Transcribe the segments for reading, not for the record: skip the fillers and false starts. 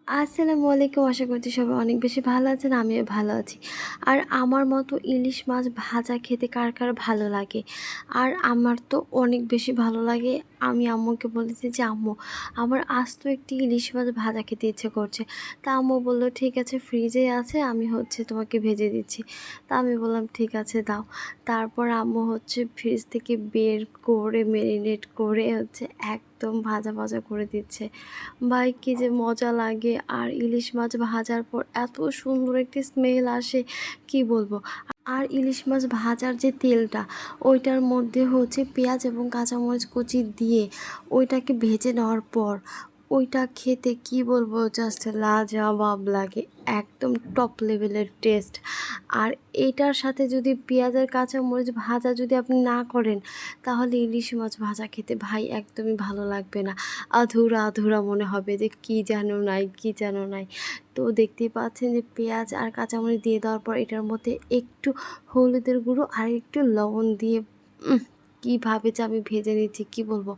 আসসালামু আলাইকুম। আশা করছি সবাই অনেক বেশি ভালো আছেন। আমিও ভালো আছি। আর আমার মতো ইলিশ মাছ ভাজা খেতে কার, কার ভালো লাগে? আর আমার তো অনেক বেশি ভালো লাগে। আমি আম্মুকে বলেছি যে, "আম্মু আমার আস্ত একটি ইলিশ মাছ ভাজা খেতে ইচ্ছে করছে।" তা আম্মু বলল, "ঠিক আছে ফ্রিজে আছে, আমি তোমাকে ভেজে দিচ্ছি।" তা আমি বললাম, "ঠিক আছে দাও।" তারপর আম্মু ফ্রিজ থেকে বের করে মেরিনেট করে একদম ভাজা, ভাজা করে দিচ্ছে। ভাই কী যে মজা লাগে! আর ইলিশ মাছ ভাজার পর এত সুন্দর একটি স্মেল আসে, কি বলবো। আর ইলিশ মাছ ভাজার যে তেলটা, ওইটার মধ্যে পেঁয়াজ এবং কাঁচামরিচ কুচি দিয়ে ওইটাকে ভেজে নেওয়ার পর ওইটা খেতে কি বলবো, জাস্ট লাজবাব লাগে। একদম টপ লেভেলের টেস্ট। আর এইটার সাথে যদি পেঁয়াজ আর কাঁচামরিচ ভাজা যদি আপনি না করেন, তাহলে ইলিশ মাছ ভাজা খেতে ভাই একদমই ভালো লাগবে না। আধুরা, আধুরা মনে হবে যে কী যেন নাই, কী যেন নাই। তো দেখতেই পাচ্ছেন যে পেঁয়াজ আর কাঁচামরিচ দিয়ে দেওয়ার পর এটার মধ্যে একটু হলুদের গুঁড়ো আর একটু লবণ দিয়ে কীভাবে যে আমি ভেজে নিচ্ছি কি বলবো।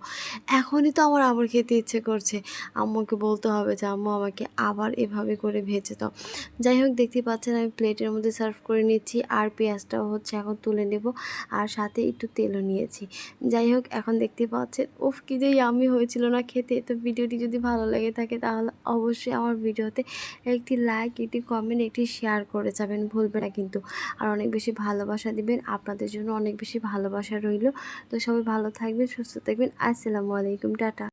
এখনই তো আমার আবার খেতে ইচ্ছে করছে। আম্মুকে বলতে হবে যে, "আম্মু আমাকে আবার এভাবে করে ভেজে দাও।" যাই হোক, দেখতেই পাচ্ছেন আমি প্লেটের মধ্যে সার্ভ করে নিচ্ছি। আর পেঁয়াজটাও এখন তুলে নেব। আর সাথে একটু তেলও নিয়েছি। যাই হোক, এখন দেখতে পাচ্ছেন উফ কী যে ইয়াম্মি হয়েছিল না খেতে। তো ভিডিওটি যদি ভালো লেগে থাকে তাহলে অবশ্যই আমার ভিডিওতে একটি লাইক, একটি কমেন্ট, একটি শেয়ার করে যাবেন, ভুলবেন না কিন্তু। আর অনেক বেশি ভালোবাসা দিবেন। আপনাদের জন্য অনেক বেশি ভালোবাসা রইল। তো সবাই ভালো থাকবেন, সুস্থ থাকবেন। আসসালামু আলাইকুম, টাটা।